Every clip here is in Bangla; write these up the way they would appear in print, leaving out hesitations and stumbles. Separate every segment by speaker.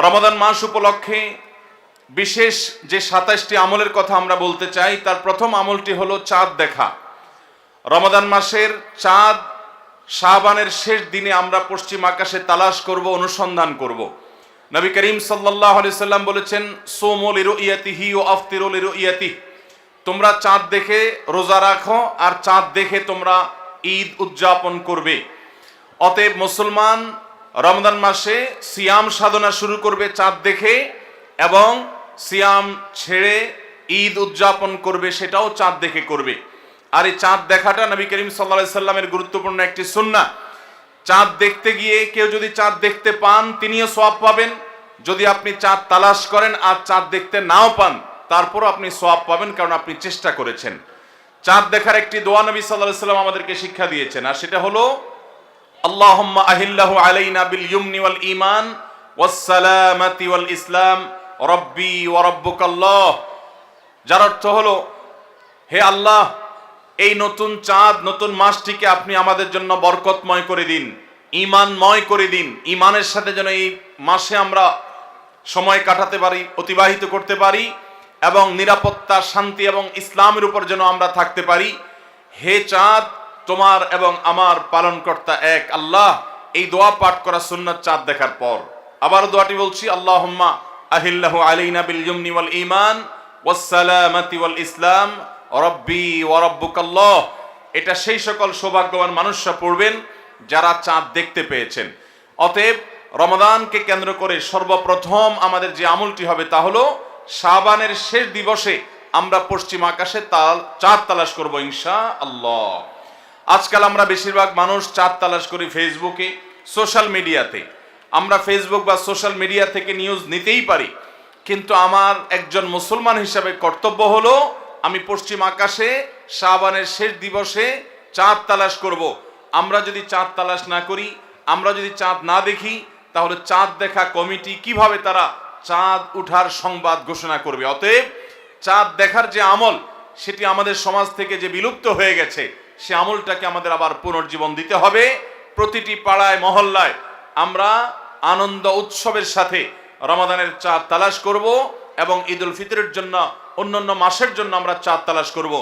Speaker 1: রমাদান মাস উপলক্ষে বিশেষ যে ২৭টি আমলের কথা আমরা বলতে চাই, তার প্রথম আমলটি হলো চাঁদ দেখা। রমাদান মাসের চাঁদ শাবানের শেষ দিনে আমরা পশ্চিম আকাশে তালাশ করব, অনুসন্ধান করব। নবী করিম সাল্লাল্লাহু আলাইহি সাল্লাম বলেছেন, সুমু লিরুইয়াতিহি ওয়া আফতিরু লিরুইয়াতিহি, তোমরা চাঁদ দেখে রোজা রাখো আর চাঁদ দেখে তোমরা ঈদ উদযাপন করবে। অতএব মুসলমান রমজান মাসে সিয়াম সাধনা শুরু করবে চাঁদ দেখে, এবং সিয়াম ছেড়ে ঈদ উদযাপন করবে, সেটাও চাঁদ দেখে করবে। আর এই চাঁদ দেখাটা নবী করিম সাল্লাল্লাহু আলাইহি সাল্লামের গুরুত্বপূর্ণ একটি সুন্নাহ। চাঁদ দেখতে গিয়ে কেউ যদি চাঁদ দেখতে পান তিনিও সওয়াব পাবেন। যদি আপনি চাঁদ তালাশ করেন আর চাঁদ দেখতে নাও পান, তারপরও আপনি সওয়াব পাবেন, কারণ আপনি চেষ্টা করেছেন। চাঁদ দেখার একটি দোয়া নবী সাল্লাল্লাহু আলাইহি সাল্লাম আমাদেরকে শিক্ষা দিয়েছেন, আর সেটা হলো আল্লাহুম্মা আহিল্লাহু আলাইনা বিল ইয়ুমনি ওয়াল ঈমান ওয়াস সালামাতি ওয়াল ইসলাম রব্বি ওয়া রাব্বুকাল্লাহ। যার অর্থ হলো, হে আল্লাহ, এই নতুন চাঁদ, নতুন মাসটিকে আপনি আমাদের জন্য বরকতময় করে দিন, ঈমানময় করে দিন। ঈমানের সাথে যেন এই মাসে আমরা সময় কাটাতে পারি, অতিবাহিত করতে পারি, এবং নিরাপত্তা, শান্তি এবং ইসলামের উপর যেন আমরা থাকতে পারি। হে চাঁদ, তোমার এবং আমার পালনকর্তা এক আল্লাহ। এই দোয়া পাঠ করা সুন্নাত চাঁদ দেখার পর। আবার দোয়াটি বলছি, আল্লাহুম্মা আহিল্লাহু আলাইনা বিল ইয়ুমনি ওয়াল ঈমান ওয়াস সালামাতি ওয়াল ইসলাম রব্বি ওয়া রাব্বুকাল্লাহ। এটা সেই সকল সৌভাগ্যবান মানুষরা পড়বেন যারা চাঁদ দেখতে পেয়েছেন। অতএব রমাদানকে কেন্দ্র করে সর্বপ্রথম আমাদের যে আমলটি হবে তা হলো শাবানের শেষ দিবসে আমরা পশ্চিম আকাশে চাঁদ তালাশ করব ইনশাআল্লাহ। আজকাল আমরা বেশিরভাগ মানুষ চাঁদ তালাশ করি ফেসবুকে, সোশ্যাল মিডিয়াতে। আমরা ফেসবুক বা সোশ্যাল মিডিয়া থেকে নিউজ নিতেই পারি, কিন্তু আমার একজন মুসলমান হিসাবে কর্তব্য হলো আমি পশ্চিম আকাশে শাবানের শেষ দিবসে চাঁদ তালাশ করব। আমরা যদি চাঁদ তালাশ না করি, আমরা যদি চাঁদ না দেখি, তাহলে চাঁদ দেখা কমিটি কিভাবে তারা চাঁদ উঠার সংবাদ ঘোষণা করবে? অতএব চাঁদ দেখার যে আমল, সেটি আমাদের সমাজ থেকে যে বিলুপ্ত হয়ে গেছে, সে আমলটাকে আমাদের আবার পুনর্জীবন দিতে হবে। প্রতিটি পাড়ায় মহল্লায় আমরা আনন্দ উৎসবের সাথে রমাদানের চাঁদ তালাশ করব, এবং ঈদুল ফিতরের জন্য, অন্যান্য মাসের জন্য আমরা চাঁদ তালাশ করব।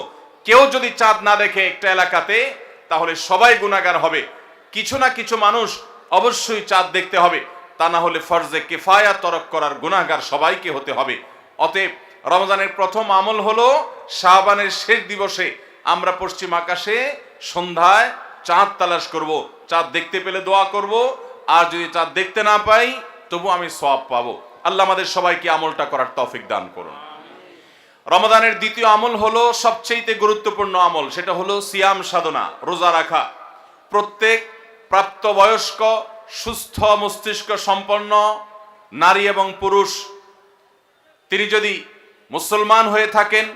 Speaker 1: কেউ যদি চাঁদ না দেখে একটা এলাকাতে, তাহলে সবাই গুনাহগার হবে। কিছু না কিছু মানুষ অবশ্যই চাঁদ দেখতে হবে, তা না হলে ফরজে কিফায়া তরক করার গুনাহগার সবাইকে হতে হবে। অতএব রমজানের প্রথম আমল হলো শাবানের শেষ দিবসে আমরা পশ্চিম আকাশে সন্ধ্যায় চাঁদ তালাশ করব। চাঁদ দেখতে পেলে দোয়া করব, আর যদি চাঁদ দেখতে না পাই তবু আমি সওয়াব পাবো। আল্লাহ আমাদের সবাইকে আমলটা করার তৌফিক দান করুন। রমাদানের দ্বিতীয় আমল হলো সবচেয়ে গুরুত্বপূর্ণ আমল, সেটা হলো সিয়াম সাধনা, রোজা রাখা। প্রত্যেক প্রাপ্তবয়স্ক, সুস্থ মস্তিষ্ক সম্পন্ন নারী এবং পুরুষ, তিনি যদি মুসলমান হয়ে থাকেন,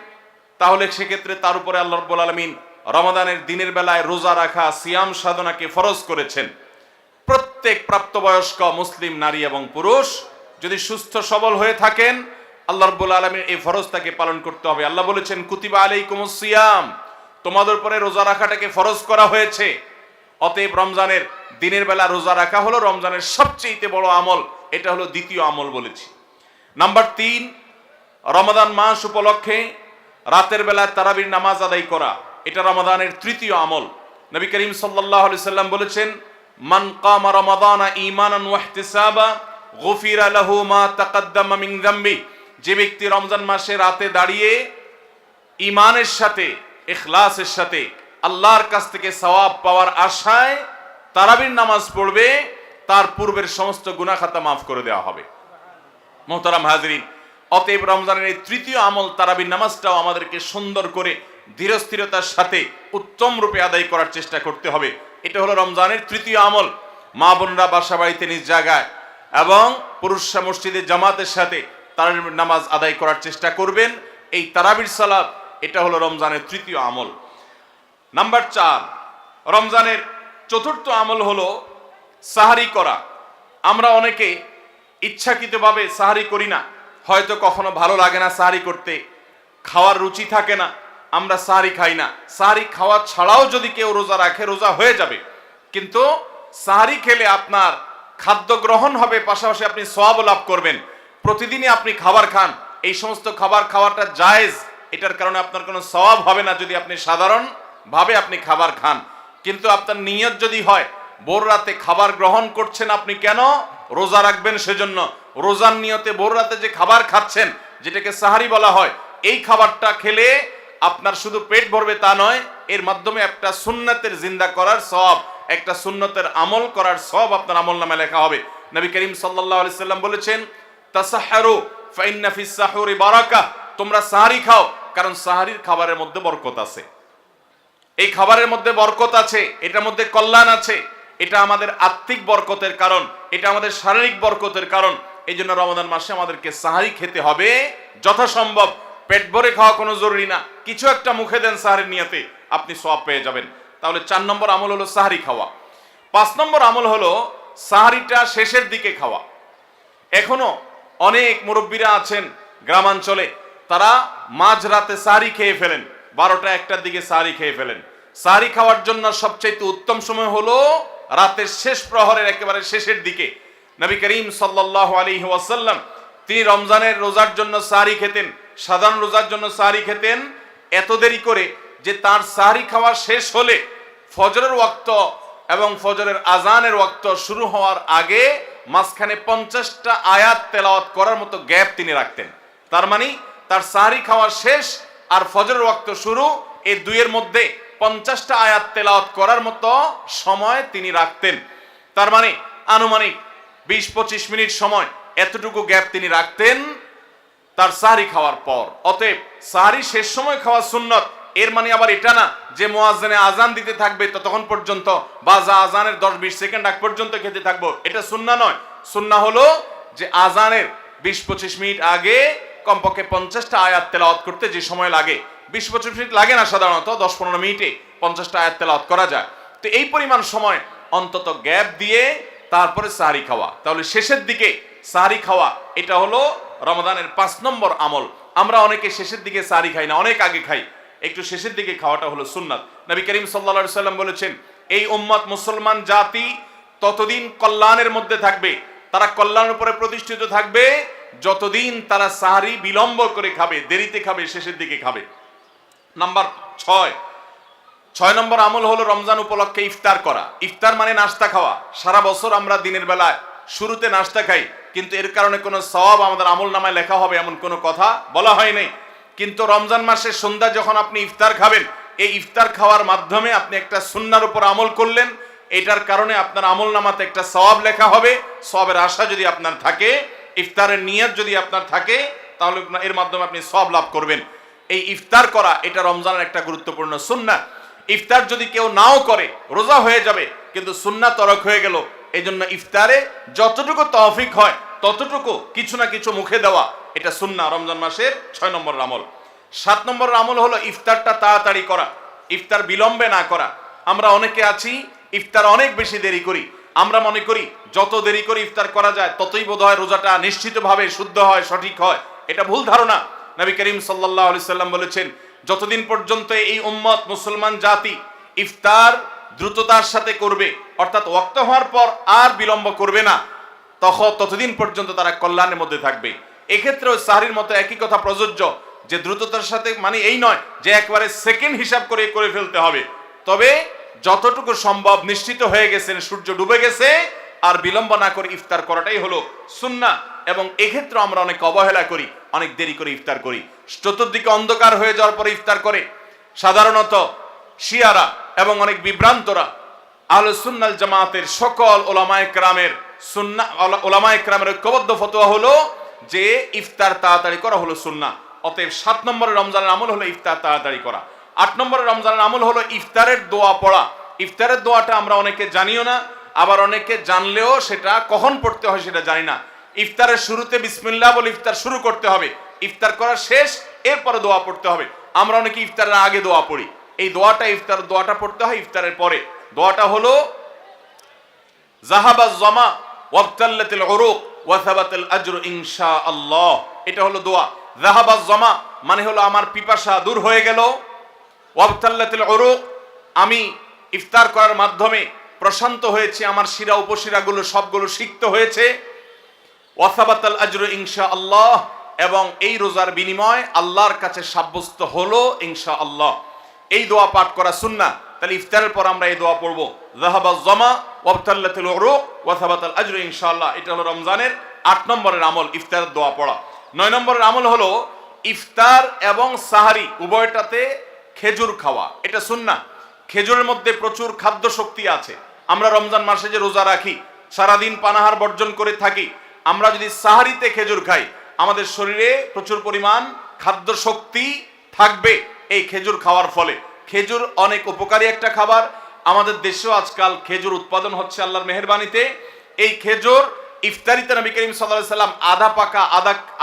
Speaker 1: তাহলে সেক্ষেত্রে তার উপরে আল্লাহ রাব্বুল আলামিন রমাদানের দিনের বেলায় রোজা রাখা, সিয়াম সাধনাকে ফরজ করেছেন। প্রত্যেক প্রাপ্তবয়স্ক মুসলিম নারী এবং পুরুষ যদি সুস্থ সবল হয়ে থাকেন, আল্লাহ রাব্বুল আলামিন এই ফরজটাকে পালন করতে হবে। আল্লাহ বলেছেন, কুতিবা আলাইকুমুস সিয়াম, তোমাদের উপরে রোজা রাখাটাকে ফরজ করা হয়েছে। অতএব রমজানের দিনের বেলা রোজা রাখা হলো রমজানের সবচেয়ে বড় আমল। এটা হলো দ্বিতীয় আমল বলেছি। নাম্বার ৩, রমাদান মাস উপলক্ষে রাতের বেলা তারাবির নামাজ আদায় করা, এটা রমাদানের তৃতীয় আমল। নবী করিম সাল্লাল্লাহু আলাইহি সাল্লাম বলেছেন, মান কামা রমাদানা ঈমানান ওয়া ইহতিসাবা গুফিরা লাহু মা তাকাদ্দামা মিন যামবি। যে ব্যক্তি রমজান মাসে রাতে দাঁড়িয়ে ঈমানের সাথে, ইখলাসের সাথে আল্লাহর কাছ থেকে সওয়াব পাওয়ার আশায় তারাবির নামাজ পড়বে, তার পূর্বের সমস্ত গুনাহ খাতা মাফ করে দেওয়া হবে। মুহতারাম হাজিরিন, অতএব রমজানের এই তৃতীয় আমল তারাবির নামাজটাও আমাদেরকে সুন্দর করে ধীরস্থিরতার সাথে উত্তম রূপে আদায় করার চেষ্টা করতে হবে। এটা হলো রমজানের তৃতীয় আমল। মা বোনরা বাসা বাড়িতে নিজ জায়গায় এবং পুরুষরা মসজিদে জামাতের সাথে তারাবির নামাজ আদায় করার চেষ্টা করবেন। এই তারাবির সালাত, এটা হলো রমজানের তৃতীয় আমল। নাম্বার ৪, রমজানের চতুর্থ আমল হলো সাহারি করা। আমরা অনেকে ইচ্ছাকৃতভাবে সাহারি করি না, হয়তো কখনো ভালো লাগে না সাহারি করতে, খাওয়ার রুচি থাকে না, আমরা সাহারি খাই না। সাহারি খাওয়া ছাড়াও যদি কেউ রোজা রাখে, রোজা হয়ে যাবে, কিন্তু সাহারি খেলে আপনার খাদ্য গ্রহণ হবে, পাশাপাশি আপনি সওয়াব লাভ করবেন। প্রতিদিনই আপনি খাবার খান, এই সমস্ত খাবার খাওয়াটা জায়েজ, এটার কারণে আপনার কোনো সওয়াব হবে না যদি আপনি সাধারণ ভাবে আপনি খাবার খান। কিন্তু আপনার নিয়ত যদি হয় ভোর রাতে খাবার গ্রহণ করছেন, আপনি কেন? রোজা রাখবেন সেজন্য। রোজার নিয়তে ভোর রাতে যে খাবার খাচ্ছেন, যেটাকে সাহারি বলা হয়, এই খাবারটা খেলে আপনার শুধু পেট ভরবে তা নয়, এর মাধ্যমে একটা সুন্নতের জিন্দা করার সওয়াব, একটা সুন্নতের আমল করার সওয়াব আপনার আমলনামায় লেখা হবে। নবী করিম সাল্লাল্লাহু আলাইহি সাল্লাম বলেছেন, তাসাহহারু ফাইন্না ফিস সাহুরি বারাকাহ, তোমরা সাহারি খাও, কারণ সাহারির খাবারের মধ্যে বরকত আছে। এই খাবারের মধ্যে বরকত আছে, এটার মধ্যে কল্যাণ আছে। এটা আমাদের আত্মিক বরকতের কারণ, এটা আমাদের শারীরিক বরকতের কারণ। এই জন্য রমাদান মাসে আমাদেরকে সাহারি খেতে হবে যথাসম্ভব। পেট ভরে খাওয়া কোনো জরুরি না, কিছু একটা মুখে দেন সাহারির নিয়তে, আপনি সওয়াব পেয়ে যাবেন। তাহলে 4 নম্বর আমল হলো সাহারি খাওয়া। 5 নম্বর আমল হলো সাহারিটা শেষের দিকে খাওয়া। এখনো অনেক মুরব্বীরা আছেন গ্রামাঞ্চলে, তারা মাঝরাতে সাহারি খেয়ে ফেলেন, 12টা 1টার দিকে সাহারি খেয়ে ফেলেন। সাহারি খাওয়ার জন্য সবচেয়ে উত্তম সময় হলো রাতের শেষ প্রহরের একেবারে শেষের দিকে। নবী করিম সাল্লাল্লাহু আলাইহি ওয়াসাল্লাম তিনি রমজানের রোজার জন্য সাহারি খেতেন, সাধারণ রোজার জন্য সাহারি খেতেন এত দেরি করে যে তার সাহারি খাওয়া শেষ হলে ফজরের ওয়াক্ত এবং ফজরের আজানের ওয়াক্ত শুরু হওয়ার আগে মাঝখানে 50টা আয়াত তেলাওয়াত করার মতো গ্যাপ তিনি রাখতেন। তার মানে তার সাহারি খাওয়া শেষ আর ফজরের ওয়াক্ত শুরু, এই দুইয়ের মধ্যে 50টা আয়াত তেলাওয়াত করার মতো সময় তিনি রাখতেন। তার মানে আনুমানিক 20-25 মিনিট সময়, এতটুকু গ্যাপ তিনি রাখতেন তার সাহারি খাওয়ার পর। অতএব সাহারি শেষ সময় খাওয়া সুন্নত। এর মানে আবার এটা না যে মুয়াজ্জিনে আজান দিতে থাকবে ততক্ষণ পর্যন্ত, বা যা আজানের 10-20 সেকেন্ড আগ পর্যন্ত খেতে থাকবো, এটা সুন্নাহ নয়। সুন্নাহ হলো যে আজানের 20-25 মিনিট আগে কমপক্ষে 50টা আয়াত তেলাওয়াত করতে যে সময় লাগে, 20-25 মিনিট লাগে না, সাধারণত 10-15 মিনিটে 50টা আয়াত তেলাওয়াত করা যায়। তো এই পরিমাণ সময় অন্তত গ্যাপ দিয়ে তারপরে সাহারি খাওয়া, তাহলে শেষের দিকে সাহারি খাওয়া, এটা হলো রমাদানের 5 নম্বর আমল। আমরা অনেকে শেষের দিকে সাহারি খাই না, অনেক আগে খাই, একটু শেষের দিকে খাওয়াটা হলো সুন্নাত। নবী করিম সাল্লাল্লাহু আলাইহি সাল্লাম বলেছেন, এই উম্মত মুসলমান জাতি ততদিন কল্যাণের মধ্যে থাকবে, তারা কল্যাণের উপরে প্রতিষ্ঠিত থাকবে যতদিন তারা সাহারি বিলম্ব করে খাবে, দেরিতে খাবে, শেষের দিকে খাবে। নাম্বার 6 নম্বর আমল হলো রমজান উপলক্ষে ইফতার করা। ইফতার মানে নাস্তা খাওয়া। সারা বছর আমরা দিনের বেলায় শুরুতে নাস্তা খাই, কিন্তু এর কারণে কোনো সওয়াব আমাদের আমল নামায় লেখা হবে এমন কোনো কথা বলা হয় নাই। কিন্তু রমজান মাসের সন্ধ্যা যখন আপনি ইফতার খাবেন, এই ইফতার খাওয়ার মাধ্যমে আপনি একটা সুন্নাহর উপর আমল করলেন, এটার কারণে আপনার আমল নামাতে একটা সওয়াব লেখা হবে। সওয়াবের আশা যদি আপনার থাকে, ইফতারের নিয়ত যদি আপনার থাকে, তাহলে এর মাধ্যমে আপনি সওয়াব লাভ করবেন। এই ইফতার করা এটা রমজানের একটা গুরুত্বপূর্ণ সুন্নাহ। ইফতার যদি কেউ নাও করে রোজা হয়ে যাবে, কিন্তু সুন্নাহ তরক হয়ে গেল। এই জন্য ইফতারে যতটুকু তৌফিক হয় ততটুকু কিছু না কিছু মুখে দেওয়া, এটা সুন্নাহ রমজান মাসের 6 নম্বর আমল। 7 নম্বর আমল হলো ইফতারটা তাড়াতাড়ি করা, ইফতার বিলম্বে না করা। আমরা অনেকে আছি ইফতার অনেক বেশি দেরি করি, আমরা মনে করি যত দেরি করে ইফতার করা যায় ততই বোধহয় রোজাটা নিশ্চিতভাবে শুদ্ধ হয়, সঠিক হয়। এটা ভুল ধারণা। নবী করিম সাল্লাল্লাহু আলাইহি সাল্লাম বলেছেন, যতদিন পর্যন্ত এই উম্মত মুসলমান জাতি ইফতার দ্রুততার সাথে করবে, অর্থাৎ ওয়াক্ত হওয়ার পর আর বিলম্ব করবে না, ততদিন পর্যন্ত তারা কল্যাণের মধ্যে থাকবে। এক্ষেত্রেও সাহরির মতো একই কথা প্রযোজ্য, যে দ্রুততার সাথে মানে এই নয় যে একবারে সেকেন্ড হিসাব করে ফেলতে হবে, তবে যতটুকু সম্ভব নিশ্চিত হয়ে গেছেন সূর্য ডুবে গেছে আর বিলম্ব না করে ইফতার করাটাই হলো সুন্নাহ। এবং এক্ষেত্রে আমরা অনেক অবহেলা করি, অনেক দেরি করে ইফতার করি, চতুর্দিকে অন্ধকার হয়ে যাওয়ার পরে ইফতার করে। সাধারণত শিয়ারা এবং অনেক বিভ্রান্তরা আহলে সুন্নাত জামাতের সকল ওলামায়ে কেরামের ওলামায়ে কেরামের ঐক্যবদ্ধ ফতোয়া হলো যে ইফতার তাড়াতাড়ি করা হলো সুন্নাহ। অতএব 7 নম্বরের রমজানের আমল হলো ইফতার তাড়াতাড়ি করা। 8 নম্বরের রমজানের আমল হলো ইফতারের দোয়া পড়া। ইফতারের দোয়াটা আমরা অনেকে জানিও না, আবার অনেকে জানলেও সেটা কখন পড়তে হয় সেটা জানি না। ইফতারের শুরুতে বিসমিল্লাহ বলে ইফতার শুরু করতে হবে, ইফতার করা শেষ এরপরে দোয়া পড়তে হবে। আমরা অনেকে ইফতারের আগে দোয়া পড়ি, এই দোয়াটা ইফতার দোয়াটা পড়তে হয় ইফতারের পরে। দোয়াটা হলো যাহাবাজ জামা ওয়াবতাল্লাতিল উরুক ওয়া সাবাতাল আজরু ইনশাআল্লাহ। এটা হলো দোয়া। যাহাবাজ জামা মানে হলো আমার পিপাসা দূর হয়ে গেল, ওয়াবতাল্লাতিল উরুক আমি ইফতার করার মাধ্যমে প্রশান্ত হয়েছে, আমার শিরা উপশিরাগুলো সবগুলো সিক্ত হয়েছে। ওয়াসাবাতাল আজরু ইনশাআল্লাহ, এবং এই রোজার বিনিময় আল্লাহর কাছে সাব্যস্ত হলো ইনশাআল্লাহ। এই দোয়া পাঠ করা সুন্নাহ। তাহলে ইফতারের পর আমরা এই দোয়া পড়বো, যাহাবাজ জামা ওয়াবতাল্লাতুল উরুক ওয়া সাবাতাল আজরু ইনশাআল্লাহ। এটা হলো রমজানের 8 নম্বরের আমল, ইফতারের দোয়া পড়া। 9 নম্বরের আমল হলো ইফতার এবং সাহারি উভয়টাতে খেজুর খাওয়া। এটা সুন্নাহ। খেজুরের মধ্যে প্রচুর খাদ্য শক্তি আছে। আমরা রমজান মাসে যে রোজা রাখি, সারাদিন পানাহার বর্জন করে থাকি, আমরা যদি সাহারিতে খেজুর খাই, আমাদের শরীরে প্রচুর পরিমাণ খাদ্য শক্তি থাকবে এই খেজুর খাওয়ার ফলে। খেজুর অনেক উপকারী একটা খাবার। আমাদের দেশেও আজকাল খেজুর উৎপাদন হচ্ছে আল্লাহর মেহেরবানিতে। এই খেজুর ইফতারিতে নবী করিম সাল্লাল্লাহু আলাইহি সাল্লাম আধা পাকা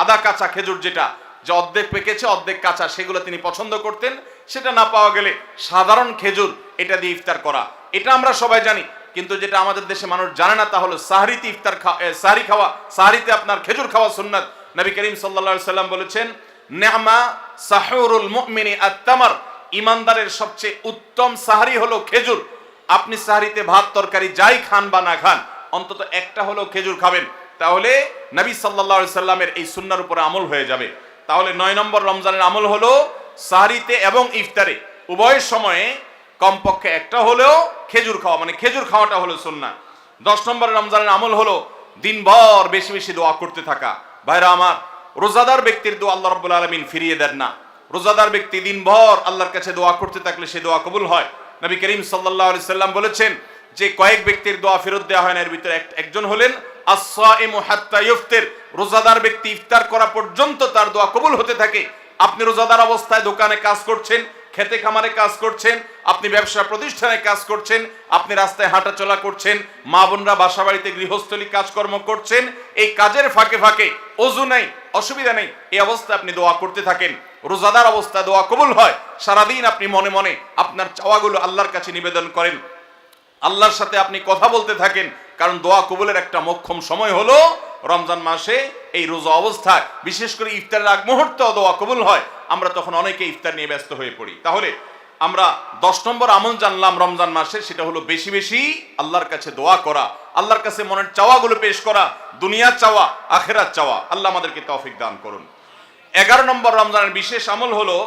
Speaker 1: আধা কাঁচা খেজুর, যেটা যে অর্ধেক পেকেছে অর্ধেক কাঁচা, সেগুলো তিনি পছন্দ করতেন। সেটা না পাওয়া গেলে সাধারণ খেজুর এটা দিয়ে ইফতার করা, এটা আমরা সবাই জানি। কিন্তু যেটা আমাদের দেশে মানুষ জানে না তা হলো সাহরিতে সাহরি খাওয়া, সাহরিতে আপনার খেজুর খাওয়া সুন্নাত। নবী করিম সাল্লাল্লাহু আলাইহি সাল্লাম বলেছেন, নি'মা সাহুরুল মুমিনি আত-তামার, ইমানদারের সবচেয়ে উত্তম সাহরি হলো খেজুর। আপনি সাহরিতে ভাত তরকারি যাই খান বা না খান, অন্তত একটা হলো খেজুর খাবেন, তাহলে নবী সাল্লাল্লাহু আলাইহি সাল্লামের এই সুন্নাহর উপরে আমল হয়ে যাবে। তাহলে 9 নম্বর রমজানের আমল হলো সাহরিতে এবং ইফতারে উভয় সময়ে কমপক্ষে একটা হলেও খেজুর খাওয়া, মানে খেজুর খাওয়াটা হলো সুন্নাহ। 10 নম্বর রমজানের আমল হলো দিনভর বেশি বেশি দোয়া করতে থাকা। ভাইরা আমার, রোজাদার ব্যক্তির দোয়া আল্লাহ রাব্বুল আলামিন ফিরিয়ে দেন না। রোজাদার ব্যক্তি দিনভর আল্লাহর কাছে দোয়া করতে থাকলে সে দোয়া কবুল হয়। নবী করিম সাল্লাল্লাহু আলাইহি সাল্লাম বলেছেন যে কয়েক ব্যক্তির দোয়া ফেরত দেওয়া হয় না, এর ভিতরে একজন হলেন আস-সাইমু হাত্তা ইফতির, রোজাদার ব্যক্তি ইফতার করা পর্যন্ত তার দোয়া কবুল হতে থাকে। আপনি রোজাদার অবস্থায় দোকানে কাজ করছেন, খেতে খামারে কাজ করছেন, আপনি ব্যবসা প্রতিষ্ঠানে কাজ করছেন, আপনি রাস্তায় হাঁটাচলা করছেন, মা বোনরা বাসা বাড়িতে গৃহস্থলী কাজকর্ম করছেন, এই কাজের ফাঁকে ফাঁকে ওযু নাই, অসুবিধা নেই, এই অবস্থায় আপনি দোয়া করতে থাকেন। রোজাদার অবস্থায় দোয়া কবুল হয়। সারাদিন আপনি মনে মনে আপনার চাওয়াগুলো আল্লাহর কাছে নিবেদন করেন, আল্লাহর সাথে আপনি কথা বলতে থাকেন, কারণ দোয়া কবুলের একটা মোক্ষম সময় হলো রমজান মাসে এই রোজা অবস্থায়। বিশেষ করে ইফতারের আগ মুহূর্তে দোয়া কবুল হয়, আমরা তখন অনেকে ইফতার নিয়ে ব্যস্ত হয়ে পড়ি। তাহলে আমরা 10 নম্বর আমল জানলাম রমজান মাসে, সেটা হলো বেশি বেশি আল্লাহর কাছে দোয়া করা, আল্লাহর কাছে মনের চাওয়াগুলো পেশ করা, দুনিয়ার চাওয়া আখিরাত চাওয়া। আল্লাহ আমাদেরকে তৌফিক দান করুন। 11 নম্বর রমজানের বিশেষ আমল হলো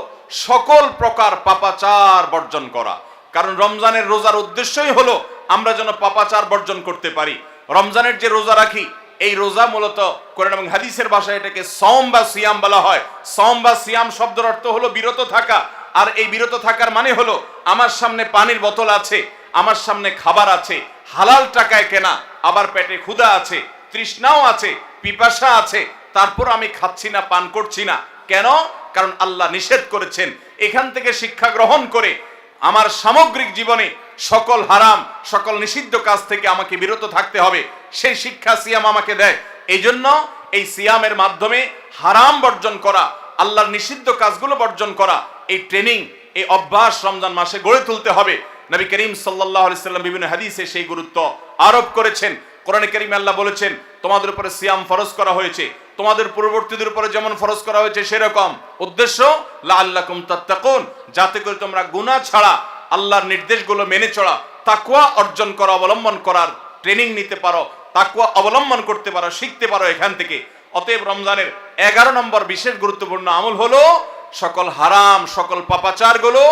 Speaker 1: সকল প্রকার পাপাচার বর্জন করা। কারণ রমজানের রোজার উদ্দেশ্যই হলো আমরা যেন পাপাচার বর্জন করতে পারি। রমজানের যে রোজা রাখি, এই রোজা মূলত কোরআন এবং হাদিসের ভাষায় এটাকে সওম বা সিয়াম বলা হয়। সওম বা সিয়াম শব্দের অর্থ হলো বিরত থাকা। আর এই বিরত থাকার মানে হলো আমার সামনে পানির বোতল আছে, আমার সামনে খাবার আছে, হালাল টাকায় কেনা, আবার পেটে ক্ষুধা আছে, তৃষ্ণাও আছে, পিপাসা আছে, তারপর আমি খাচ্ছি না, পান করছি না। কেন? কারণ আল্লাহ নিষেধ করেছেন। এখান থেকে শিক্ষা গ্রহণ করে আমার সামগ্রিক জীবনে সকল হারাম, সকল নিষিদ্ধ কাজ থেকে আমাকে বিরত থাকতে হবে, সেই শিক্ষা সিয়াম আমাকে দেয়। এই জন্য এই সিয়ামের মাধ্যমে হারাম বর্জন করা, আল্লাহর নিষিদ্ধ কাজগুলো বর্জন করা, এই ট্রেনিং, এই অভ্যাস রমজান মাসে গড়ে তুলতে হবে। নবী করিম সাল্লাল্লাহু আলাইহি সাল্লাম বিভিন্ন হাদিসে সেই গুরুত্ব আরোপ করেছেন। কোরআনে কারিমে আল্লাহ বলেছেন, তোমাদের উপরে সিয়াম ফরজ করা হয়েছে, তোমাদের পূর্ববর্তীদের উপরে যেমন ফরজ করা হয়েছে সেরকম। উদ্দেশ্য লাআল্লাকুম তাত্তাকুন, যাতে করে তোমরা গুনাহ ছাড়া আল্লাহর নির্দেশগুলো মেনে চলা, তাকওয়া অর্জন করা, অবলম্বন করার ট্রেনিং নিতে পারো, তাকওয়া অবলম্বন করতে পারো, শিখতে পারো এখান থেকে। অতএব রমজানের 11 নম্বর বিশেষ গুরুত্বপূর্ণ আমল হলো সকল হারাম, সকল পাপাচারগুলো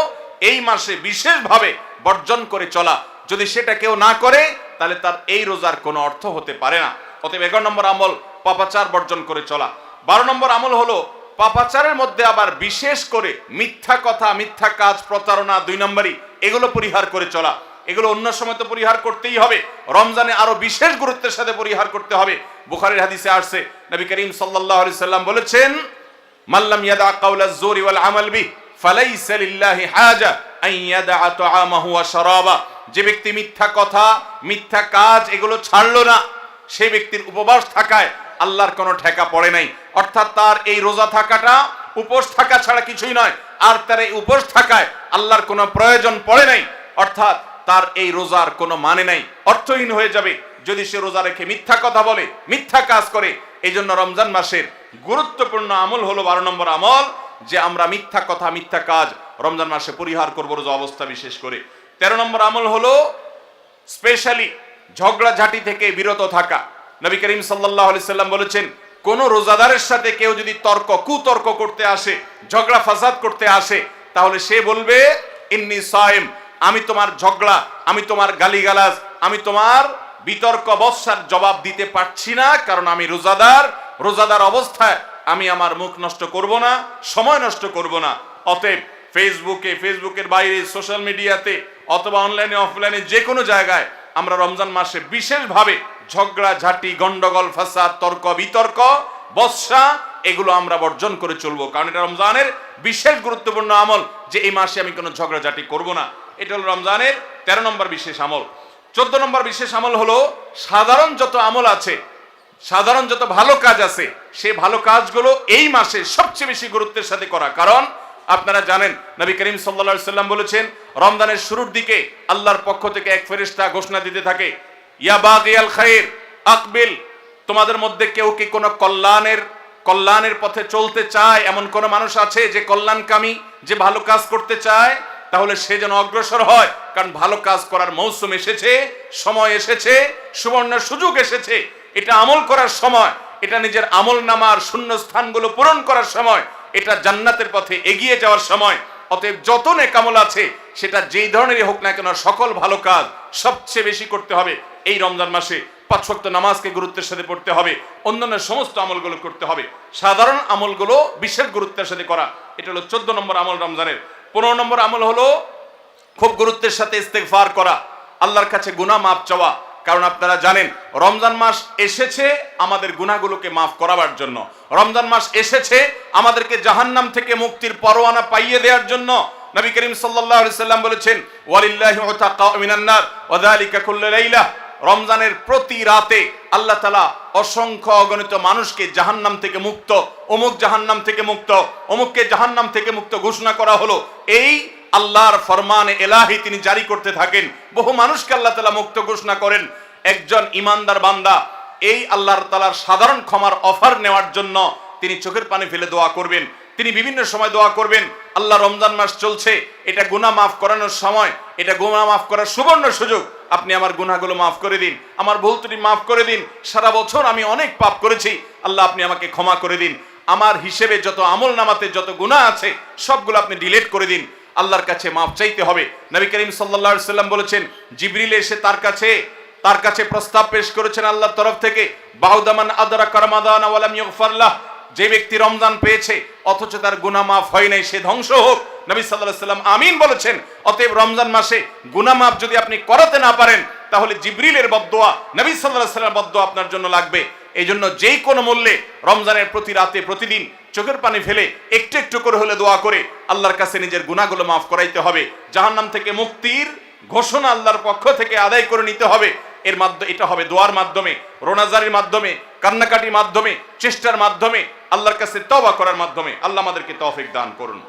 Speaker 1: এই মাসে বিশেষভাবে বর্জন করে চলা। যদি সেটা কেউ না করে তাহলে তার এই রোজার কোনো অর্থ হতে পারে না। অতএব 11 নম্বর আমল পাপাচার বর্জন করে চলা। 12 নম্বর আমল হলো পাপাচারের মধ্যে আবার বিশেষ করে মিথ্যা কথা, মিথ্যা কাজ, প্রতারণা 2 নম্বরই, এগুলো পরিহার করে চলা। এগুলো অন্য সময় তো পরিহার করতেই হবে, রমজানে আরো বিশেষ গুরুত্বের সাথে পরিহার করতে হবে। বুখারীর হাদিসে আসছে, নবী করিম সাল্লাল্লাহু আলাইহি সাল্লাম বলেছেন, মাল্লাম ইয়াদা কাওলাজ জুরি ওয়াল আমাল বি ফালাইসা লিল্লাহি হাজা আন ইয়াদা তাআমাহু ওয়া শারাবা। যে ব্যক্তি মিথ্যা কথা, মিথ্যা কাজ এগুলো ছাড়লো না, সেই ব্যক্তির উপবাস থাকায় আল্লাহর কোনো ঠেকা পড়ে নাই। অর্থাৎ তার এই রোজা থাকাটা উপোস থাকা ছাড়া কিছুই নয়, আর তার এই উপোস থাকায় আল্লাহর কোনো প্রয়োজন পড়ে নাই। অর্থাৎ তার এই রোজার কোনো মানে নাই, অর্থহীন হয়ে যাবে যদি সে রোজা রেখে মিথ্যা কথা বলে, মিথ্যা কাজ করে। এই জন্য রমজান মাসের গুরুত্বপূর্ণ আমল হলো 12 নম্বর আমল, যে আমরা মিথ্যা কথা, মিথ্যা কাজ রমজান মাসে পরিহার করবো রোজা অবস্থা বিশেষ করে। 13 নম্বর আমল হলো স্পেশালি ঝগড়াঝাটি থেকে বিরত থাকা। নবী করিম সাল্লাল্লাহু আলাইহি সাল্লাম বলেছেন, কোন রোজাদারের সাথে কেউ যদি কুতর্ক করতে আসে, ঝগড়া ফাসাদ করতে আসে, তাহলে সে বলবে ইন্নী সাইম, আমি তোমার ঝগড়া, আমি তোমার গালিগালাজ, আমি তোমার বিতর্ক বর্ষার জবাব দিতে পারছি না, কারণ আমি রোজাদার অবস্থায় আমি আমার মুখ নষ্ট করব না, সময় নষ্ট করব না। অতএব ফেসবুকের বাইরে, সোশ্যাল মিডিয়াতে অথবা অনলাইনে অফলাইনে যে কোনো জায়গায় আমরা রমজান মাসে বিশেষভাবে ঝগড়া ঝাঁটি, গন্ডগোল, ফাসাদ, তর্ক বিতর্ক, বর্ষা এগুলো আমরা বর্জন করে চলবো, কারণ এটা রমজানের বিশেষ গুরুত্বপূর্ণ আমল যে এই মাসে আমি কোনো ঝগড়াঝাটি করব না। এটা হলো রমজানের 13 নম্বর বিশেষ আমল। 14 নম্বর বিশেষ আমল হলো সাধারণ যত আমল আছে, সাধারণ যত ভালো কাজ আছে, সেই ভালো কাজগুলো এই মাসে সবচেয়ে বেশি গুরুত্বের সাথে করা। কারণ আপনারা জানেন নবী করিম সাল্লাল্লাহু আলাইহি সাল্লাম বলেছেন, রমজানের শুরুর দিকে আল্লাহর পক্ষ থেকে এক ফেরেশতা ঘোষণা দিতে থাকে, ইয়া বাগিয়াল খায়র আকবিল, তোমাদের মধ্যে কেউ কি কোনো কল্যাণের পথে চলতে চায়, এমন কোন মানুষ আছে যে কল্যাণকামী, যে ভালো কাজ করতে চায়, তাহলে সে যেন অগ্রসর হয়, কারণ ভালো কাজ করার মৌসুম এসেছে, সময় এসেছে, সুবর্ণ সুযোগ এসেছে। এটা আমল করার সময়, এটা নিজের আমল নামার শূন্য স্থানগুলো পূরণ করার সময়, এটা জান্নাতের পথে এগিয়ে যাওয়ার সময়। অতএব যত নেক আমল আছে, সেটা যেই ধরনেরই হোক না কেন, সকল ভালো কাজ সবচেয়ে বেশি করতে হবে এই রমজান মাসে। 5 ওয়াক্ত নামাজকে গুরুত্বের সাথে পড়তে হবে, অন্যান্য সমস্ত আমলগুলো করতে হবে, সাধারণ আমলগুলো বিশেষ গুরুত্বের সাথে করা। এটা হলো 14 নম্বর আমল রমজানের। 15 নম্বর আমল হলো খুব গুরুত্বের সাথে ইস্তেগফার করা, আল্লাহর কাছে গুনাহ মাফ চাওয়া। কারণ আপনারা জানেন রমজান মাস এসেছে আমাদের গুনাহগুলোকে মাফ করাবার জন্য, রমজান মাস এসেছে আমাদেরকে জাহান্নাম থেকে মুক্তির পরোয়ানা পাইয়ে দেওয়ার জন্য। নবী করিম সাল্লাল্লাহু আলাইহি সাল্লাম বলেছেন, ওয়ালিল্লাহি উতাকা মিনান নার ওয়া যালিকা কুল্লু লাইলা, রমজানের প্রতি রাতে আল্লাহ তাআলা অসংখ্য অগণিত মানুষকে জাহান্নাম থেকে মুক্ত, অমুক জাহান্নাম থেকে মুক্ত, অমুককে জাহান্নাম থেকে মুক্ত ঘোষণা করা হলো। এই আল্লাহর ফরমানে এলাহি তিনি জারি করতে থাকেন, বহু মানুষকে আল্লাহ তাআলা মুক্ত ঘোষণা করেন। একজন ইমানদার বান্দা এই আল্লাহর তাআলার সাধারণ ক্ষমার অফার নেওয়ার জন্য তিনি চোখের পানি ফেলে দোয়া করবেন, তিনি বিভিন্ন সময় দোয়া করবেন। আল্লাহ, রমজান মাস চলছে, এটা গুনাহ মাফ করানোর সময়, এটা গুনাহ মাফ করার সুবর্ণ সুযোগ, আপনি আমার গুনাহগুলো মাফ করে দিন, আমার ভুল ত্রুটি মাফ করে দিন, সারা বছর আমি অনেক পাপ করেছি, আল্লাহ আপনি আমাকে ক্ষমা করে দিন, আমার হিসেবে যত আমল নামাতে যত গুনাহ আছে সবগুলো আপনি ডিলিট করে দিন। আল্লাহর কাছে মাফ চাইতে হবে। নবী করিম সাল্লাল্লাহু আলাইহি সাল্লাম বলেছেন, জিবরিল এসে তার কাছে প্রস্তাব পেশ করেছেন আল্লাহর তরফ থেকে, বাউদামান আদরাকা রমাদান ওয়া লাম ইগফার লাহ, যে ব্যক্তি রমজান পেয়েছে অথচ তার গুনাহ মাফ হয় নাই, সে ধ্বংস হোক। নবী সাল্লাল্লাহু আলাইহি সাল্লাম আমিন বলেছেন। অতএব রমজান মাসে গুনাহ মাফ যদি আপনি করাতে না পারেন, তাহলে জিবরিলের বদদোয়া, নবী সাল্লাল্লাহু আলাইহি সাল্লামের বদদোয়া আপনার জন্য লাগবে। এই জন্য যেই কোনো মূল্যে রমজানের প্রতি রাতে প্রতিদিন চোখের পানি ফেলে একটু একটু করে হলে দোয়া করে আল্লাহর কাছে নিজের গুনাহগুলো মাফ করাইতে হবে। জাহান্নাম থেকে মুক্তির ঘোষণা আল্লাহর পক্ষ থেকে আদায় করে নিতে হবে। এর মাধ্যমে এটা হবে দোয়ার মাধ্যমে, রোনাজারির মাধ্যমে, কান্নাকাটির মাধ্যমে, চেষ্টার মাধ্যমে, আল্লাহর কাছে তওবা করার মাধ্যমে। আল্লাহ আমাদেরকে তৌফিক দান করুন।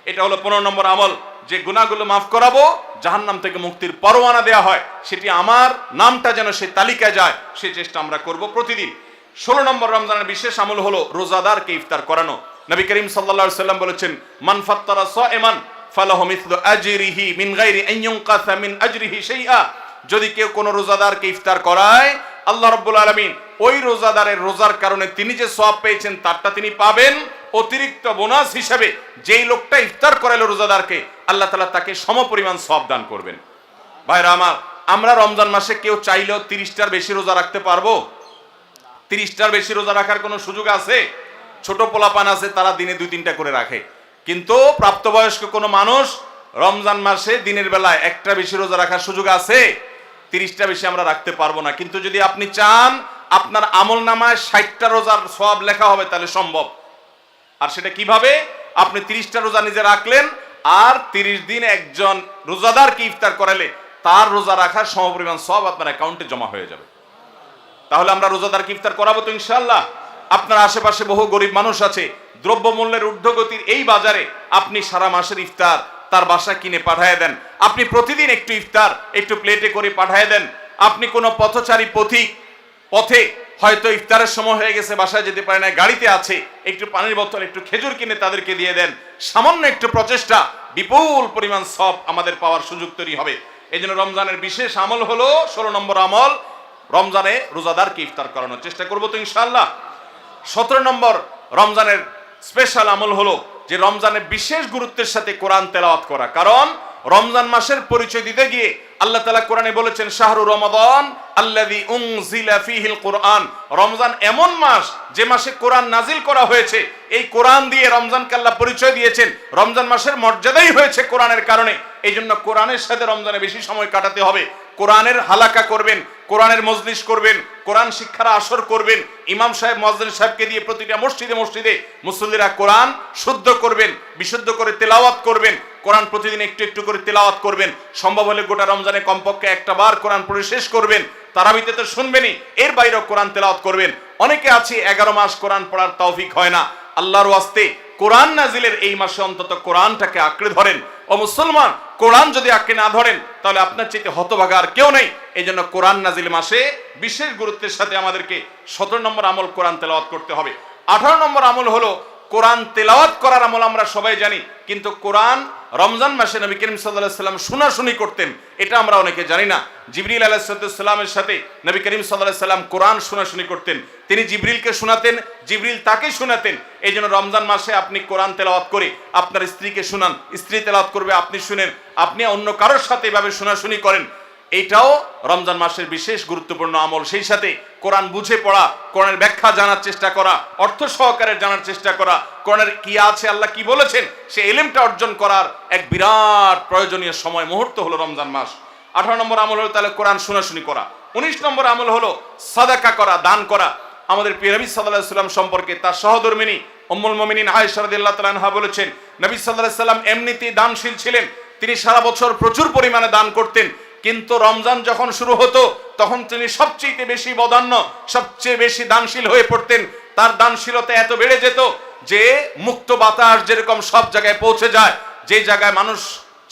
Speaker 1: এটা হলো 15 নম্বর আমল, যে গুনাহগুলো মাফ করাবো, জাহান্নাম থেকে মুক্তির পরোয়ানা দেয়া হয়, সেটি আমার নামটা যেন সেই তালিকায় যায়, সেই চেষ্টা আমরা করব প্রতিদিন। 16 নম্বর রমজানের বিশেষ আমল হলো রোজাদারকে ইফতার করানো। নবী করিম সাল্লাল্লাহু আলাইহি সাল্লাম বলেছেন, মান ফাত্তারা সাইমান ফালাহু মিসলু আজরিহি মিন গায়রি আন ইউনকাসা মিন আজরিহি শাইআ, যদি কেউ কোনো রোজাদারকে ইফতার করায়, আল্লাহ রাব্বুল আলামিন ওই রোজাদারের রোজার কারণে তিনি যে সওয়াব পেয়েছেন তারটা তিনি পাবেন, অতিরিক্ত বোনাস হিসেবে যেই লোকটা ইফতার করালো রোজাদারকে, আল্লাহ তাআলা তাকে সমপরিমাণ সওয়াব দান করবেন। ভাইরা আমার, আমরা রমজান মাসে কেউ চাইলেও 30টার বেশি রোজা রাখতে পারবো? 30টার বেশি রোজা রাখার কোনো সুযোগ আছে? ছোট পোলাপান আছে, তারা দিনে 2-3টা করে রাখে, কিন্তু প্রাপ্তবয়স্ক কোনো মানুষ রমজান মাসে দিনের বেলায় একটা বেশি রোজা রাখার সুযোগ আছে? 30টা বেশি আমরা রাখতে পারবো না। কিন্তু যদি আপনি চান আপনার আমল নামায় 60টা রোজার সওয়াব লেখা হবে, তাহলে সম্ভব। আর সেটা কিভাবে? আপনি 30টা রোজা নিজে রাখলেন, আর 30 দিন একজন রোজাদারকে ইফতার করালে তার রোজা রাখার সমপরিমাণ সওয়াব আপনার অ্যাকাউন্টে জমা হয়ে যাবে। তাহলে আমরা রোজাদারকে ইফতার করাবো তো ইনশাআল্লাহ। আপনার আশেপাশে বহু গরিব মানুষ আছে, দ্রব্যমূল্যের ঊর্ধ্বগতির এই বাজারে আপনি সারা মাসের ইফতার তার বাসায় কিনে পাঠিয়ে দেন, আপনি প্রতিদিন একটু ইফতার একটু প্লেটে করে পাঠিয়ে দেন। আপনি কোনো পথচারী পথিক, পথে হয়তো ইফতারের সময় হয়ে গেছে, বাসায় যেতে পারে না, গাড়িতে আছে, একটু পানির বোতল একটু খেজুর কিনে তাদেরকে দিয়ে দেন। সামান্য একটু প্রচেষ্টা বিপুল পরিমাণ সওয়াব আমাদের পাওয়ার সুযোগ তৈরি হবে। এই জন্য রমজানের বিশেষ আমল হলো 16 নম্বর আমল, রমজানে রোজাদারকে ইফতার করানোর চেষ্টা করবো তো ইনশাআল্লাহ। 17 নম্বর রমজানের স্পেশাল আমল হলো যে রমজানের বিশেষ গুরুত্বের সাথে কোরআন তেলাওয়াত করা। কারণ রমজান মাসের পরিচয় দিতে গিয়ে আল্লাহ তাআলা কোরআনে বলেছেন শাহরু রমাদান আল্লাযী উনজিলা ফীহিল কুরআন, রমজান এমন মাস যে মাসে কোরআন নাজিল করা হয়েছে। এই কোরআন দিয়ে রমজানকে আল্লাহ পরিচয় দিয়েছেন, রমজান মাসের মর্যাদাই হয়েছে কোরআনের কারণে। এই জন্য কোরআনের সাথে রমজানে বেশি সময় কাটাতে হবে। কোরআনের হালাকা করবেন, কোরআনের মজলিস করবেন, কোরআন শিক্ষার আসর করবেন, ইমাম সাহেব মুয়াজ্জিন সাহেবকে দিয়ে প্রতিটা মসজিদে মসজিদে মুসল্লিরা কোরআন শুদ্ধ করবেন, বিশুদ্ধ করে তেলাওয়াত করবেন, কোরআন প্রতিদিন একটু একটু করে তেলাওয়াত করবেন। সম্ভব হলে গোটা রমজানে কমপক্ষে একটা বার কোরআন পড়ে শেষ করবেন। তারাবিতে তো শুনবেনই, এর বাইরেও কোরআন তেলাওয়াত করবেন। অনেকে আছে 11 মাস কোরআন পড়ার তৌফিক হয় না, আল্লাহর ওয়াস্তে কোরআন নাজিলের এই মাসে অন্তত কোরআনটাকে আঁকড়ে ধরেন। ও মুসলমান, কোরআন যদি আঁকড়ে না ধরেন তাহলে আপনার চাইতে হতভাগা আর কেউ নেই। এই জন্য কোরআন নাজিল মাসে বিশেষ গুরুত্বের সাথে আমাদেরকে 17 নম্বর আমল কোরআন তেলাওয়াত করতে হবে। 18 নম্বর আমল হলো কোরআন তেলাওয়াত করার আমল। আমরা সবাই জানি, কিন্তু কোরআন রমজান মাসে নবী করিম সাল্লাল্লাহু আলাইহি ওয়াসাল্লাম শোনাশুনি করতেন, এটা আমরা অনেকে জানি না। জিবরিল আলাইহিস সালামের সাথে নবী করিম সাল্লাল্লাহু আলাইহি ওয়াসাল্লাম কোরআন শোনাশুনি করতেন। তিনি জিবরিলকে শোনাতেন, জিবরিল তাকে শোনাতেন। এই জন্য রমজান মাসে আপনি কোরআন তেলাওয়াত করে আপনার স্ত্রীকে শোনান, স্ত্রী তেলাওয়াত করবে, আপনি শুনেন, আপনি অন্য কারোর সাথে এভাবে শোনাশুনি করেন। এইটাও রমজান মাসের বিশেষ গুরুত্বপূর্ণ আমল। সেই সাথে কোরআন বুঝে পড়া, কোরআনের ব্যাখ্যা জানার চেষ্টা করা, অর্থ সহকারে জানার চেষ্টা করা, কোরআনের কি আছে, আল্লাহ কি বলেছেন, সে ইলমটা অর্জন করার এক বিরাট প্রয়োজনীয় সময় মুহূর্ত হলো রমজান মাস। 18 নম্বর আমল হলো তাহলে কোরআন শোনাশুনি করা। 19 নম্বর আমল হলো সাদাকা করা, দান করা। আমাদের প্রিয় নবী সাল্লাল্লাহু আলাইহি ওয়াসাল্লাম সম্পর্কে তার সহধর্মিনী উম্মুল মুমিনিন আয়েশা রাদিয়াল্লাহু তাআলা আনহা বলেছেন, নবী সাল্লাল্লাহু আলাইহি ওয়াসাল্লাম এমনিতেই দানশীল ছিলেন। তিনি সারা বছর প্রচুর পরিমাণে দান করতেন, কিন্তু রমজান যখন শুরু হতো তখন তিনি সবচেয়ে বেশি বদান্য, সবচেয়ে বেশি দানশীল হয়ে পড়তেন। তার দানশীলতা এত বেড়ে যেত যে মুক্ত বাতাস যেরকম সব জায়গায় পৌঁছে যায়, যে জায়গায় মানুষ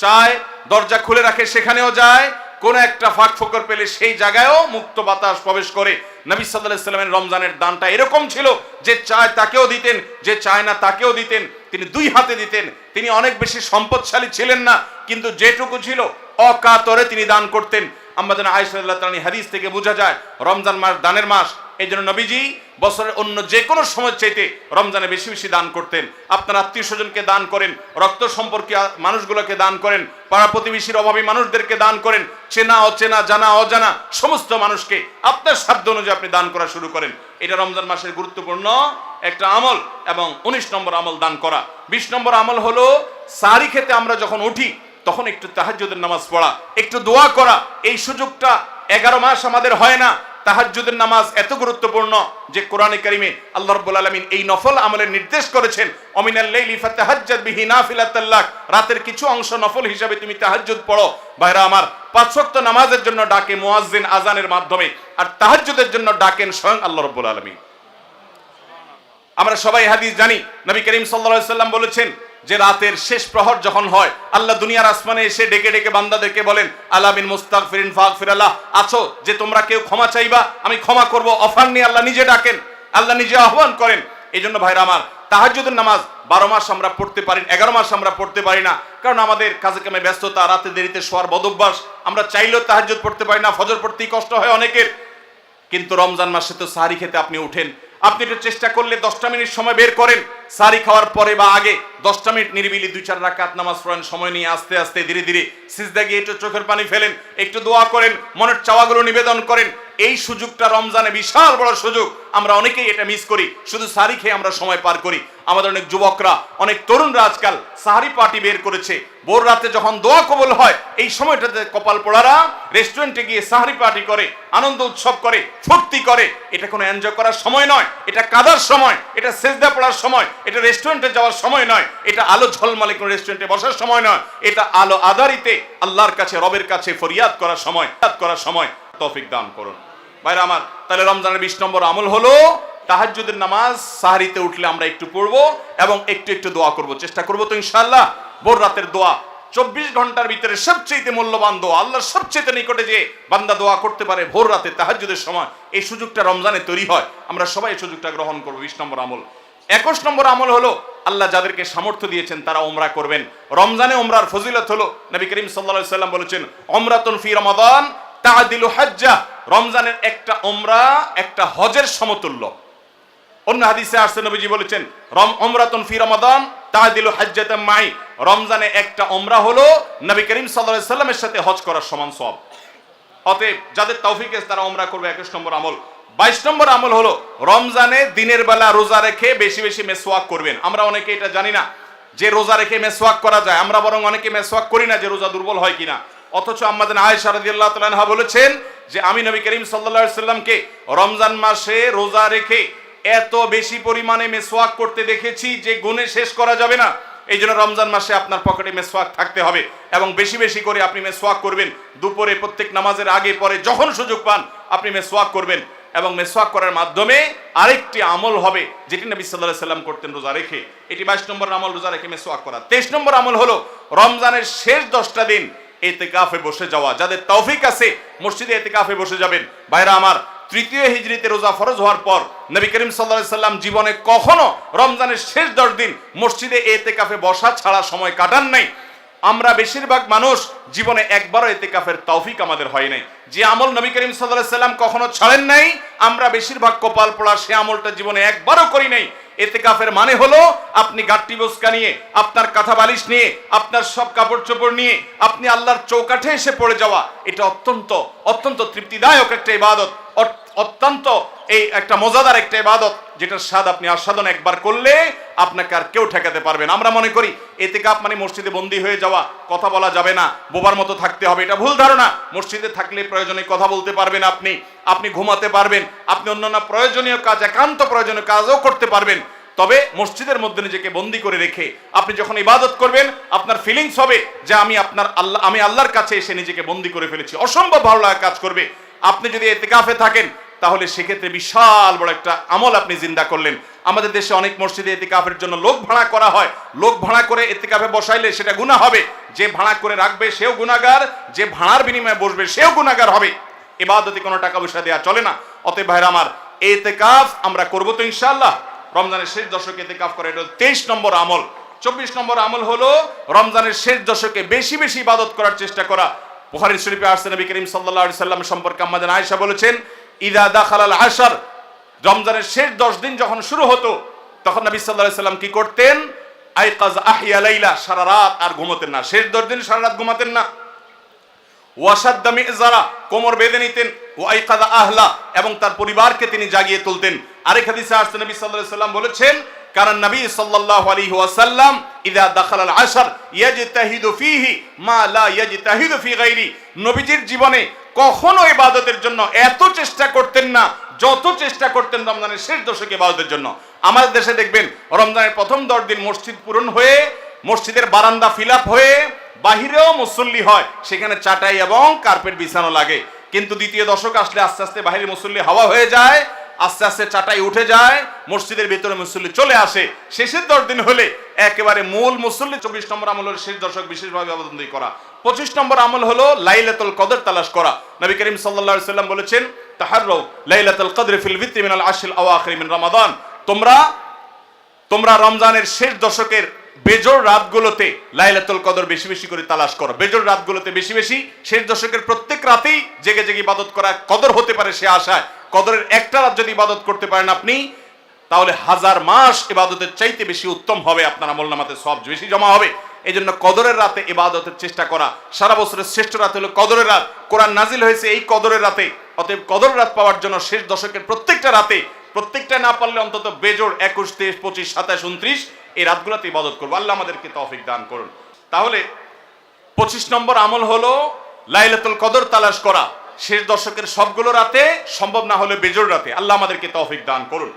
Speaker 1: চায় দরজা খুলে রাখে সেখানেও যায়, কোন একটা ফাঁক ফোকর পেলে সেই জায়গায়ও মুক্ত বাতাস প্রবেশ করে। নবী সাল্লাল্লাহু আলাইহি ওয়াসাল্লামের রমজানের দানটা এরকম ছিল যে চায় তাকেও দিতেন, যে চায় না তাকেও দিতেন। তিনি দুই হাতে দিতেন। তিনি অনেক বেশি সম্পদশালী ছিলেন না, কিন্তু যেটুকু ছিল অকাতরে তিনি দান করতেন। আমাদের আয়েশা রাদিয়াল্লাহু তাআলা হাদিস থেকে বোঝা যায় রমজান মাস দানের মাস। এই জন্য নবীজি বছরের অন্য যে কোনো সময় চাইতে রমজানে বেশি বেশি দান করতেন। আপনার আত্মীয় স্বজনকে দান করেন, রক্ত সম্পর্কীয় মানুষগুলোকে দান করেন, পাড়া প্রতিবেশীর অভাবী মানুষদেরকে দান করেন, চেনা অচেনা জানা অজানা সমস্ত মানুষকে আপনার সাধ্য অনুযায়ী আপনি দান করা শুরু করেন। এটা রমজান মাসের গুরুত্বপূর্ণ একটা আমল। এবং 19 নম্বর আমল দান করা। 20 নম্বর আমল হলো সাহরি খেতে আমরা যখন উঠি তখন একটু তাহাজ্জুদের নামাজ পড়া, একটু দোয়া করা। এই সুযোগটা 11 মাস আমাদের হয় না। তাহাজ্জুদের নামাজ এত গুরুত্বপূর্ণ যে কোরআনে কারিমে আল্লাহ রাব্বুল আলামিন এই নফল আমলের নির্দেশ করেছেন, অমিনাল লাইলি ফাতাহাজ্জাদ বিহি নাফিলাতাল লাক, রাতের কিছু অংশ নফল হিসাবে তুমি তাহাজ্জুদ পড়ো। ভাইরা আমার, 5 ওয়াক্ত নামাজের জন্য ডাকে মুয়াজ্জিন আজানের মাধ্যমে, আর তাহাজ্জুদের জন্য ডাকেন স্বয়ং আল্লাহ রাব্বুল আলামিন। আমরা সবাই হাদিস জানি, নবী করিম সাল্লাল্লাহু আলাইহি ওয়াসাল্লাম বলেছেন যে রাতের শেষ প্রহর যখন হয় আল্লাহ দুনিয়ার আসমানে এসে ডেকে ডেকে বান্দাদেরকে বলেন, আলা মিন মুস্তাগফিরিন ফাগফিরাল্লাহ, আছো যে তোমরা কেউ ক্ষমা চাইবা আমি ক্ষমা করব। অফার নিয়ে আল্লাহ নিজে ডাকেন, আল্লাহ নিজে আহ্বান করেন। এই জন্য ভাইরা আমার, তাহাজ্জুদের নামাজ 12 মাস আমরা পড়তে পারি, 11 মাস আমরা পড়তে পারি না, কারণ আমাদের কাজে কামে ব্যস্ততা, রাতে দেরিতে শোয়ার বদভ্যাস। আমরা চাইলেও তাহাজ্জুদ পড়তে পারি না, ফজর পড়তেই কষ্ট হয় অনেকের। কিন্তু রমজান মাসে তো সাহরি খেতে আপনি উঠেন, আপনি একটু চেষ্টা করলে 10টা মিনিট সময় বের করেন, সাহরি খাওয়ার পরে বা আগে 10টা মিনিট নিরিবিলি 2-4 রাকাত নামাজ পড়েন, সময় নিয়ে আস্তে আস্তে ধীরে ধীরে সিজদা গিয়ে একটু চোখের পানি ফেলেন, একটু দোয়া করেন, মনের চাওয়াগুলো নিবেদন করেন। এই সুযোগটা রমজানে বিশাল বড় সুযোগ। আমরা অনেকেই এটা মিস করি, শুধু সাহরি খেয়ে আমরা সময় পার করি। আমাদের অনেক যুবকরা, অনেক তরুণরা আজকাল সাহরি পার্টি বের করেছে। ভোর রাতে যখন দোয়া কবুল হয় এই সময়টাতে কপাল পোড়ারা রেস্টুরেন্টে গিয়ে সাহরি পার্টি করে, আনন্দ উৎসব করে, ফুর্তি করে। এটা কোনো এনজয় করার সময় নয়, এটা কাদার সময়, এটা সেজদা পড়ার সময়, এটা রেস্টুরেন্টে যাওয়ার সময় নয়, এটা আলো ঝলমলে কোনো রেস্টুরেন্টে বসার সময় নয়, এটা আলো আধারিতে আল্লাহর কাছে, রবের কাছে ফরিয়াদ করার সময়। তৌফিক দান করুন। ভাইরা আমার, তাহলে রমজানের 20 নম্বর আমল হলো তাহাজ্জুদের নামাজ সাহরিতে উঠলে আমরা একটু পড়বো এবং একটু একটু দোয়া করব, চেষ্টা করবো তো ইনশাআল্লাহ। ভোর রাতের দোয়া 24 ঘন্টার ভিতরে সবচেয়ে মূল্যবান দোয়া, আল্লাহর সবচেয়ে নিকটে যে বান্দা দোয়া করতে পারে ভোর রাতে তাহাজ্জুদের সময়, এই সুযোগটা রমজানে তৈরি হয়। আমরা সবাই এই সুযোগটা গ্রহণ করবো। 20 নম্বর আমল। 21 নম্বর আমল হলো আল্লাহ যাদেরকে সামর্থ্য দিয়েছেন তারা উমরা করবেন। রমজানে উমরার ফজিলত হলো, নবী করিম সাল্লাল্লাহু আলাইহি সাল্লাম বলেছেন, উমরাতুন ফি রমাদান তা'দিলু হাজ্জা। রমজানের একটা উমরা একটা হজের সমতুল্য। অন্য হাদিসে আসছে নবীজি বলেছেন, উমরাতুন ফি রমাদান তা'দিলু হাজ্জাতাম মাই। রমজানে একটা উমরা হলো নবী করিম সাল্লাল্লাহু আলাইহি সাল্লামের সাথে হজ করার সমান সওয়াব। অতএব যাদের তৌফিক আছে তারা উমরা করবে, 21 নম্বর আমল। 22 নম্বর আমল হলো রমজানে দিনের বেলা রোজা রেখে বেশি বেশি মেসওয়াক করবেন। আমরা অনেকে এটা জানি না যে রোজা রেখে মেসওয়াক করা যায়, আমরা বরং অনেকে মেসওয়াক করি না যে রোজা দুর্বল হয় কিনা। অথচ আম্মাজান আয়েশা রাদিয়াল্লাহু তাআলা আনহা বলেছেন যে আমি নবী করিম সাল্লাল্লাহু আলাইহি সাল্লামকে রমজান মাসে রোজা রেখে এত বেশি পরিমাণে মেসওয়াক করতে দেখেছি যে গুণে শেষ করা যাবে না। এই জন্য রমজান মাসে আপনার পকেটে মেসওয়াক থাকতে হবে এবং বেশি বেশি করে আপনি মেসওয়াক করবেন। দুপুরে প্রত্যেক নামাজের আগে পরে যখন সুযোগ পান আপনি মেসওয়াক করবেন। এবং মেসওয়াক করার মাধ্যমে আরেকটি আমল হবে যেটি নবী সাল্লাল্লাহু আলাইহি সাল্লাম করতেন রোজা রেখে। এটি 22 নম্বর আমল, রোজা রেখে মেসওয়াক করা। 23 নম্বর আমল হলো রমজানের শেষ 10টা দিন ইতিকাফে বসে যাওয়া। যাদের তৌফিক আছে মসজিদে ইতিকাফে বসে যাবেন। ভাইরা আমার, তৃতীয় হিজরিতে রোজা ফরজ হওয়ার পর নবী করিম সাল্লাল্লাহু আলাইহি সাল্লাম জীবনে কখনো রমজানের শেষ 10 দিন মসজিদে ইতিকাফে বসা ছাড়া সময় কাটান নাই। আমরা বেশিরভাগ মানুষ জীবনে একবারও ইতিকাফের তৌফিক আমাদের হয় নাই। যে আমল নবী করিম সাল্লাল্লাহু আলাইহি সাল্লাম কখনো ছাড়েন নাই, আমরা বেশিরভাগ কপাল পোড়া সে আমলটা জীবনে একবারও করি নাই। ইতিকাফের মানে হলো আপনি গাট্টি বোসকা নিয়ে, আপনার কাঁথা বালিশ নিয়ে, আপনার সব কাপড় চোপড় নিয়ে আপনি আল্লাহর চৌকাঠে এসে পড়ে যাওয়া। এটা অত্যন্ত অত্যন্ত তৃপ্তিদায়ক একটা ইবাদত, অত্যন্ত এই একটা মজাদার একটা ইবাদত, যেটার স্বাদ আপনি আস্বাদন একবার করলে আপনাকে আর কেউ ঠেকাতে পারবে না। আমরা মনে করি ইতিকাফ মানে মসজিদে বন্দী হয়ে যাওয়া, কথা বলা যাবে না, বোবার মতো থাকতে হবে। এটা ভুল ধারণা। মসজিদে থাকলে প্রয়োজনে কথা বলতে পারবেন, আপনি ঘুমাতে পারবেন, আপনি অন্যান্য প্রয়োজনীয় কাজ, একান্ত প্রয়োজনীয় কাজও করতে পারবেন। তবে মসজিদের মধ্যে নিজেকে বন্দী করে রেখে আপনি যখন ইবাদত করবেন আপনার ফিলিংস হবে যে আমি আল্লাহর কাছে এসে নিজেকে বন্দী করে ফেলেছি। অসম্ভব ভালো লাগা কাজ করবে। আপনি যদি ইতিকাফে থাকেন তাহলে সেক্ষেত্রে বিশাল বড় একটা আমল আপনি জিন্দা করলেন। আমাদের দেশে অনেক মসজিদে ইতিকাফের জন্য লোক ভাড়া করা হয়। লোক ভাড়া করে ইতিকাফে বসাইলে সেটা গুনাহ হবে। যে ভাড়া করে রাখবে সেও গুনাহগার, যে ভাড়ার বিনিময়ে বসবে সেও গুনাহগার হবে। ইবাদতে কোনো টাকা পয়সা দেওয়া চলে না। অতএব ভাইরা আমার, ইতিকাফ আমরা করব তো ইনশাআল্লাহ। রমজানের শেষ দশকে ইতিকাফ করা, এটা 23 নম্বর আমল। 24 নম্বর আমল হলো রমজানের শেষ দশকে বেশি বেশি ইবাদত করার চেষ্টা করা। বুখারী শরীফে আসছে নবী করিম সাল্লাল্লাহু আলাইহি সাল্লাম সম্পর্কে আম্মাজান আয়েশা বলেছেন, ইদা দাখালাল আশর, রমজানের শেষ 10 দিন যখন শুরু হতো তখন নবী সাল্লাল্লাহু আলাইহি সাল্লাম কি করতেন? আইকাজ আহিয়া লাইলা, সারা রাত আর ঘুমাতেন না। শেষ 10 দিন সারা রাত ঘুমাতেন না। ওয়াসাদ্দা মিজারা, কোমর বেঁধে নিতেন। ওয়াইকাদা আহলা, এবং তার পরিবারকে তিনি জাগিয়ে তুলতেন। আরেক হাদিসে আসছে নবী সাল্লাল্লাহু আলাইহি সাল্লাম বলেছেন, কারণ নবী সাল্লাল্লাহু আলাইহি ওয়াসাল্লাম ইদা দাখালাল আশর ইয়াজতাহিদু ফীহি মা লা ইয়াজতাহিদু ফী গায়রি। নবীজির জীবনে কখনো ইবাদতের জন্য এত চেষ্টা করতেন না যত চেষ্টা করতেন রমজানের শেষ দশকে ইবাদতের জন্য। আমাদের দেশে দেখবেন রমজানের প্রথম 10 দিন মসজিদ পূরণ হয়ে, মসজিদের বারান্দা ফিল আপ হয়ে, বাহিরেও মুসল্লি হয়, সেখানে চাটাই এবং কার্পেট বিছানো লাগে। কিন্তু দ্বিতীয় দশক আসলে আস্তে আস্তে বাহিরে মুসল্লি হাওয়া হয়ে যায়, আস্তে আস্তে চাটাই উঠে যায়, মসজিদের ভিতরে মুসল্লি চলে আসে। শেষের 10 দিন হলে একেবারে মূল মুসল্লি। 24 নম্বর আমল হলো শেষ দশক বিশেষভাবে ইবাদতবন্দি করা। 25 নম্বর আমল হলো লাইলাতুল কদর তালাশ করা। নবী করিম সাল্লাল্লাহু আলাইহি সাল্লাম বলেছেন, তাহাররাউ লাইলাতুল কদর ফিল বিত্রি মিনাল আশরিল আওয়াখির মিন রমাদান। তোমরা রমজানের শেষ দশকের বেজোড় রাতগুলোতে লাইলাতুল কদর বেশি বেশি করে তালাশ করো। বেজোড় রাতগুলোতে বেশি বেশি, শেষ দশকের প্রত্যেক রাতেই জেগে জেগে ইবাদত করা কদর হতে পারে সে আশায়। কদরের একটা রাত যদি ইবাদত করতে পারেন আপনি, তাহলে 1000 মাস ইবাদতের চাইতে বেশি উত্তম হবে, আপনার আমলনামাতে সওয়াব বেশি জমা হবে। এই জন্য কদরের রাতে ইবাদতের চেষ্টা করা। সারা বছরের শ্রেষ্ঠ রাত হলো কদরের রাত। কোরআন নাজিল হয়েছে এই কদরের রাতে। অতএব কদরের রাত পাওয়ার জন্য শেষ দশকের প্রত্যেকটা রাতে, প্রত্যেকটা না পারলে অন্তত বেজোড় 21, 23, 25, 27, 29 এই রাতগুলোতে ইবাদত করবো। আল্লাহ আমাদেরকে তৌফিক দান করুন। তাহলে 25 নম্বর আমল হলো লাইলাতুল কদর তালাশ করা। শেষ দশকের সবগুলো রাতে, সম্ভব না হলে বেজোড় রাতে। আল্লাহ আমাদেরকে তৌফিক দান করুন।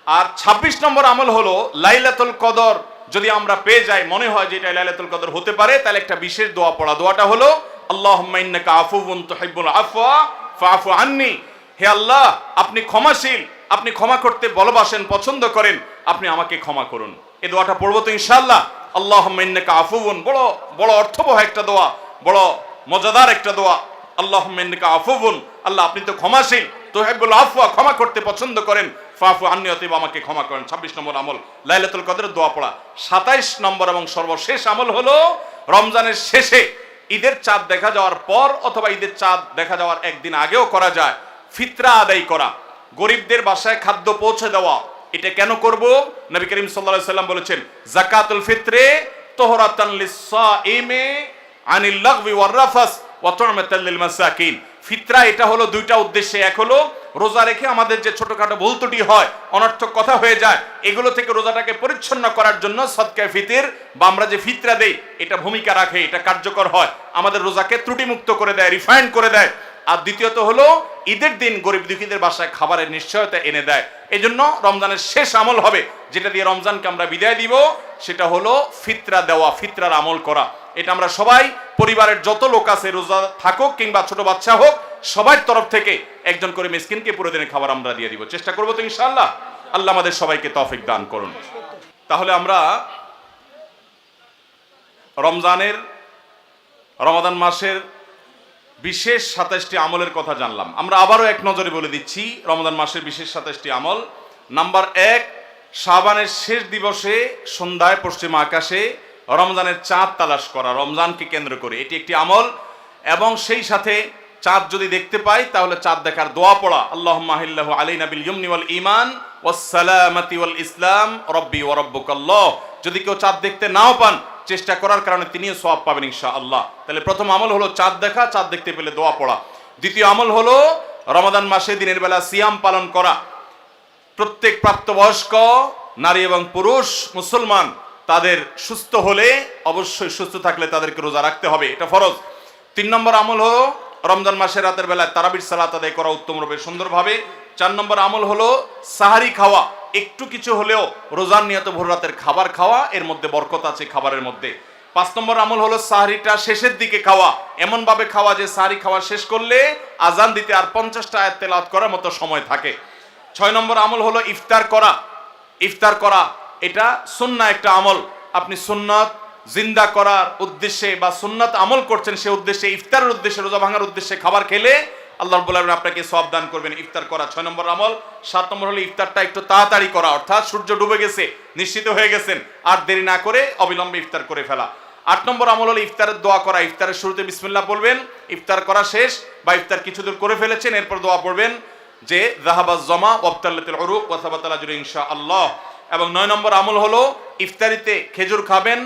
Speaker 1: আর 26 নম্বর আমল হলো লাইলাতুল কদর যদি আমরা পেয়ে যাই, মনে হয় যে এটা লাইলাতুল কদর হতে পারে, তাহলে একটা বিশেষ দোয়া পড়া। দোয়াটা হলো আল্লাহুম্মা ইন্নাকা আফুউন তুহিব্বুল আফওয়া ফাআফু আন্নি। হে আল্লাহ, আপনি ক্ষমাশীল, আপনি ক্ষমা করতে ভালোবাসেন, পছন্দ করেন, আপনি আমাকে ক্ষমা করুন। এই দোয়াটা পড়বো তো ইনশাআল্লাহ। আল্লাহুম্মা ইন্নাকা আফুউন, বড় বড় অর্থবহ একটা দোয়া, বড় মজাদার একটা দোয়া। আল্লাহুম্মা ইন্নাকা আফুউন, আল্লাহ আপনি তো ক্ষমাশীল, তুহিব্বুল আফওয়া, ক্ষমা করতে পছন্দ করেন, ফাফু আন্নি অতএব আমাকে ক্ষমা করেন। 26 নম্বর আমল লাইলাতুল কদরের দোয়া পড়া। 27 নম্বর এবং সর্বশেষ আমল হলো রমজানের শেষে ঈদের চাঁদ দেখা যাওয়ার পর অথবা ঈদের চাঁদ দেখা যাওয়ার একদিন আগেও করা যায় ফিতরা আদায় করা, গরিবদের বাসায় খাদ্য পৌঁছে দেওয়া। এটা কেন করব? নবী করিম সাল্লাল্লাহু আলাইহি সাল্লাম বলেছেন, যাকাতুল ফিত্রে তুহরাতান লিস-সাইমি আনিল লাগবি ওয়ার রাফাস ওয়া তু'মাতাল লিল মাসাকিন। ফিতরা এটা হলো দুইটা উদ্দেশ্যে, এক হলো রোজা রেখে আমাদের যে ছোটখাটো ভুল ত্রুটি হয়, অনর্থক কথা হয়ে যায়, এগুলো থেকে রোজাটাকে পরিচ্ছন্ন করার জন্য সদকায়ে ফিতর বা আমরা যে ফিতরা দেই এটা ভূমিকা রাখে, এটা কার্যকর হয়, আমাদের রোজাকে ত্রুটিমুক্ত করে দেয়, রিফাইন্ড করে দেয়। আর দ্বিতীয়ত হলো ঈদের দিন গরিব দুঃখীদের বাসায় খাবারের নিশ্চয়তা এনে দেয়। এজন্য রমজানের শেষ আমল হবে যেটা দিয়ে রমজানকে আমরা বিদায় দিব, সেটা হলো ফিতরা দেওয়া, ফিতরার আমল করা। এটা আমরা সবাই পরিবারের যত লোক আছে, রোজা থাকুক কিংবা ছোট বাচ্চা হোক, সবার তরফ থেকে একজন করে মিসকিনকে পুরো দিনের খাবার আমরা দিয়ে দিব। চেষ্টা করবো তো ইনশাআল্লাহ। আল্লাহ আমাদের সবাইকে তৌফিক দান করুন। তাহলে আমরা রমাদান মাসের বিশেষ 27টি আমলের কথা জানলাম। আমরা আবারও এক নজরে বলে দিচ্ছি রমাদান মাসের বিশেষ 27টি আমল। নাম্বার 1, শাবানের শেষ দিবসে সন্ধ্যায় পশ্চিম আকাশে রমজানের চাঁদ তালাশ করা, রমজানকে কেন্দ্র করে এটি একটি আমল। এবং সেই সাথে চাঁদ যদি দেখতে পাই তাহলে চাঁদ দেখার দোয়া পড়া, আল্লাহুম্মা আহিল্লাহু আলাইনা বিল ইয়ুমনি ওয়াল ঈমান ওয়াস সালামাতি ওয়াল ইসলাম রব্বি ওয়া রাব্বুকাল্লাহ। যদি কেউ চাঁদ দেখতে নাও পান, চেষ্টা করার কারণে তিনিও সওয়াব পাবেন ইনশাআল্লাহ। তাহলে প্রথম আমল হলো চাঁদ দেখা, চাঁদ দেখতে পেলে দোয়া পড়া। দ্বিতীয় আমল হলো রমাদান মাসে দিনের বেলা সিয়াম পালন করা। প্রত্যেক প্রাপ্তবয়স্ক নারী এবং পুরুষ মুসলমান তাদের সুস্থ হলে, অবশ্যই সুস্থ থাকলে তাদেরকে রোজা রাখতে হবে, এটা ফরজ। 3 নম্বর আমল হলো রমজান মাসে রাতের বেলায় তারাবির সালাত আদায় করা উত্তমরূপে সুন্দরভাবে। 4 নম্বর আমল হলো সাহারি খাওয়া, একটু কিছু হলেও রোজার নিয়ত ভোর রাতের খাবার খাওয়া, এর মধ্যে বরকত আছে খাবারের মধ্যে। 5 নম্বর আমল হলো সাহারিটা শেষের দিকে খাওয়া, এমন ভাবে খাওয়া যে সাহারি খাওয়া শেষ করলে আজান দিতে আর 50টা আয়াত তেলাওয়াত করার মতো সময় থাকে। 6 নম্বর আমল হলো ইফতার করা। ইফতার করা এটা সুন্নাহ একটা আমল। আপনি সুন্নাত জিন্দা করার উদ্দেশ্যে বা সুন্নাত আমল করছেন, সে উদ্দেশ্যে ইফতারের উদ্দেশ্যে, রোজা ভাঙার উদ্দেশ্যে খাবার খেলে আল্লাহ রাব্বুল আলামিন আপনাকে সওয়াব দান করবেন। ইফতার করা 6 নম্বর আমল। 7 নম্বর হলো ইফতারটা একটু তাড়াতাড়ি করা, অর্থাৎ সূর্য ডুবে গেছে, নিশ্চিত হয়ে গেছেন, আর দেরি না করে অবিলম্বে ইফতার করে ফেলা। 8 নম্বর আমল হলো ইফতারের দোয়া করা। ইফতারের শুরুতে বিসমিল্লাহ বলবেন, ইফতার করা শেষ বা ইফতার কিছু দূর করে ফেলেছেন, এরপর দোয়া পড়বেন যে যাহাবাজ জামা ওয়াবতাল্লাতিল উরুক ওয়া সাবাতাল আজরু ইনশাআল্লাহ। এবং 9 নম্বর আমল হলো ইফতারিতে খেজুর খাবেন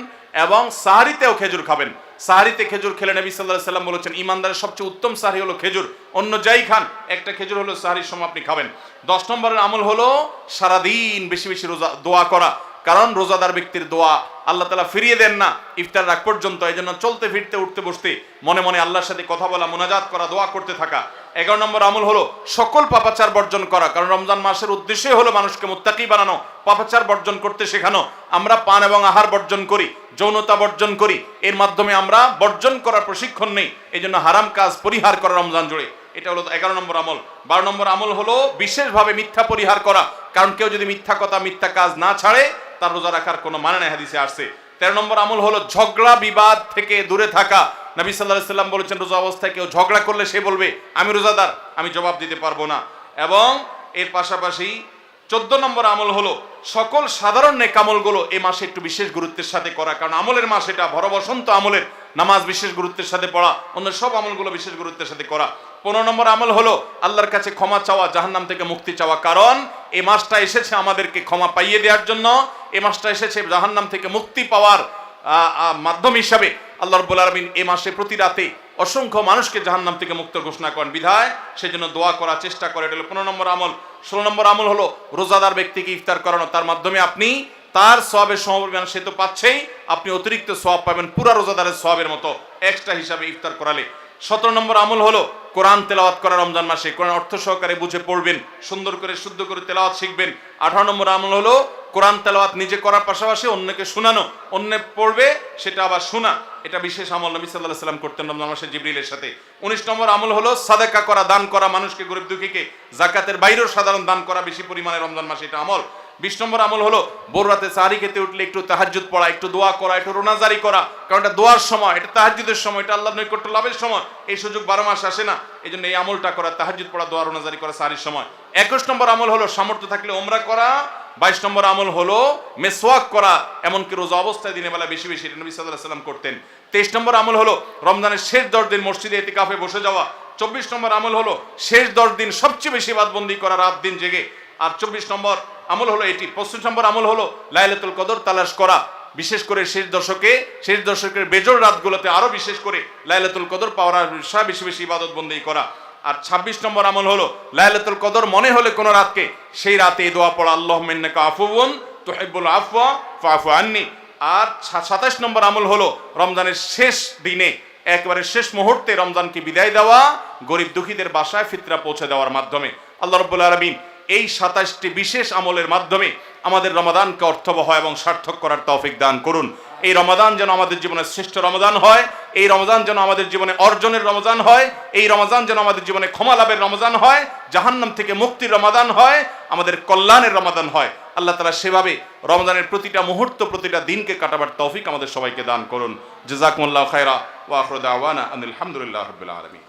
Speaker 1: এবং সাহারিতেও খেজুর খাবেন। সাহারিতে খেজুর খেলে নবী সাল্লাল্লাহু আলাইহি সাল্লাম বলেছেন, ইমানদারের সবচেয়ে উত্তম সাহারি হলো খেজুর, অন্য যাই খান একটা খেজুর হলো সাহারির সময় আপনি খাবেন। 10 নম্বরের আমল হলো সারাদিন বেশি বেশি রোজা দোয়া করা, কারণ রোজাদার ব্যক্তির দোয়া আল্লাহ তাআলা ফিরিয়ে দেন না ইফতার রাগ পর্যন্ত। এই জন্য চলতে ফিরতে উঠতে বসতে মনে মনে আল্লাহর সাথে কথা বলা, মুনাজাত করা, দোয়া করতে থাকা। 11 নম্বর আমল হলো সকল পাপাচার বর্জন করা, কারণ রমজান মাসের উদ্দেশ্যই হলো মানুষকে মুত্তাকি বানানো, পাপাচার বর্জন করতে শেখানো। আমরা পান এবং আহার বর্জন করি, যৌনতা বর্জন করি, এর মাধ্যমে আমরা বর্জন করার প্রশিক্ষণ নেই। এই জন্য হারাম কাজ পরিহার করা রমজান জুড়ে, এটা হলো 11 নম্বর আমল। 12 নম্বর আমল হলো বিশেষভাবে মিথ্যা পরিহার করা, কারণ কেউ যদি মিথ্যা কথা মিথ্যা কাজ না ছাড়ে তার রোজা রাখার কোনো মানে নাই, হাদিসে আসছে। 13 নম্বর আমল হলো ঝগড়া বিবাদ থেকে দূরে থাকা। নবী সাল্লাল্লাহু আলাইহি সাল্লাম বলেছেন, রোজা অবস্থায় কেউ ঝগড়া করলে সে বলবে আমি রোজাদার, আমি জবাব দিতে পারবো না। এবং এর পাশাপাশি 14 নম্বর আমল হলো সকল সাধারণ নেক আমলগুলো এই মাসে একটু বিশেষ গুরুত্বের সাথে করা, কারণ আমলের মাস এটা, ভর বসন্ত আমলের। নামাজ বিশেষ গুরুত্বের সাথে পড়া, অন্য সব আমলগুলো বিশেষ গুরুত্বের সাথে করা। 15 নম্বর আমল হলো আল্লাহর কাছে ক্ষমা চাওয়া, জাহান্নাম থেকে মুক্তি চাওয়া, কারণ এই মাসটা এসেছে আমাদেরকে ক্ষমা পাইয়ে দেওয়ার জন্য। এই মাসটা এসেছে জাহান্নাম থেকে মুক্তি পাওয়ার মাধ্যম হিসাবে। আল্লাহ রাব্বুল আলামিন এই মাসে প্রতি রাতে অসংখ্য মানুষকে জাহান্নাম থেকে মুক্ত ঘোষণা করেন, বিধায় সেজন্য দোয়া করা চেষ্টা করে, এটা হলো 15 নম্বর আমল। 16 নম্বর আমল হলো রোজাদার ব্যক্তিকে ইফতার করানো, তার মাধ্যমে আপনি তার সওয়াবের সমপরিমাণ সে তো পাচ্ছেই, আপনি অতিরিক্ত সওয়াব পাবেন পুরা রোজাদারের সওয়াবের মতো এক্সট্রা হিসাবে ইফতার করালে। 17 নম্বর আমল হলো কোরআন তেলাওয়াত করা রমজান মাসে, কোরআন অর্থ সহকারে বুঝে পড়বেন, সুন্দর করে শুদ্ধ করে তেলাওয়াত শিখবেন। 18 নম্বর আমল হলো কোরআন তেলাওয়াত নিজে করার পাশাপাশি অন্যকে শোনানো, অন্য পড়বে সেটা আবার শোনা, এটা বিশেষ আমল নবী সাল্লাল্লাহু আলাইহি সাল্লাম করতেন রমজান মাসে জিবরিলের সাথে। 19 নম্বর আমল হলো সাদাকা করা, দান করা, মানুষকে গরিব দুঃখীকে, যাকাতের বাইরেও সাধারণ দান করা বেশি পরিমাণে রমজান মাসে, এটা আমল। 20 নম্বর আমল হলো ভোর রাতে সাহারি খেতে উঠলে একটু তাহাজ্জুদ পড়া, একটু দোয়া করা, একটু রোনাজারি করা, কারণ এটা দোয়ার সময়, এটা তাহাজ্জুদের সময়, এটা আল্লাহর নৈকট্য লাভের সময়। এই সুযোগ 12 মাস আসে না, এই জন্য এই আমলটা করা, তাহাজ্জুদ পড়া, দোয়া রোনাজারি করা সাহারির সময়। 21 নম্বর আমল হলো সামর্থ্য থাকলে ওমরা করা। 22 নম্বর আমল হলো মেসওয়াক করা, এমনকি রোজা অবস্থায় দিনের বেলা বেশি বেশি, নবী সাল্লাল্লাহু আলাইহি ওয়াসাল্লাম করতেন। 23 নম্বর আমল হলো রমজানের শেষ 10 দিন মসজিদে ইতিকাফে বসে যাওয়া। 24 নম্বর আমল হলো শেষ 10 দিন সবচেয়ে বেশি ইবাদতবন্দি করা, রাত দিন জেগে। আর 24 নম্বর আমল হলো এটি। 25 নম্বর আমল হলো লাইলাতুল কদর তালাশ করা, বিশেষ করে শেষ দশকের বেজোড় রাতগুলোতে আরো বিশেষ করে লাইলাতুল কদর পাওয়ার বিষয়ে বেশি বেশি ইবাদতবন্দি করা। আর 26 নম্বর আমল হলো লাইলাতুল কদর মনে হলে কোন রাতকে, সেই রাতে এই দোয়া পড়া, আল্লাহুম্মা ইন্নাকা আফুউন তুহিব্বুল আফওয়া ফাআফু আন্নি। আর 27 নম্বর আমল হলো রমজানের শেষ দিনে, একেবারে শেষ মুহূর্তে রমজানকে বিদায় দেওয়া, গরিব দুঃখীদের বাসায় ফিতরা পৌঁছে দেওয়ার মাধ্যমে। আল্লাহ রাব্বুল আলামিন এই 27টি বিশেষ আমলের মাধ্যমে আমাদের রমাদানকে অর্থবহ এবং সার্থক করার তৌফিক দান করুন। এই রমাদান যেন আমাদের জীবনের শ্রেষ্ঠ রমাদান হয়, এই রমাদান যেন আমাদের জীবনে অর্জনের রমজান হয়, এই রমাদান যেন আমাদের জীবনে ক্ষমা লাভের রমজান হয়, জাহান্নাম থেকে মুক্তির রমাদান হয়, আমাদের কল্যাণের রমাদান হয়। আল্লাহ তাআলা সেভাবে রমজানের প্রতিটা মুহূর্ত, প্রতিটা দিনকে কাটাবার তৌফিক আমাদের সবাইকে দান করুন। জাযাকুমুল্লাহু খায়রা ওয়া আখিরু দাওয়ানা আনিল হামদুলিল্লাহি রাব্বিল আলামিন।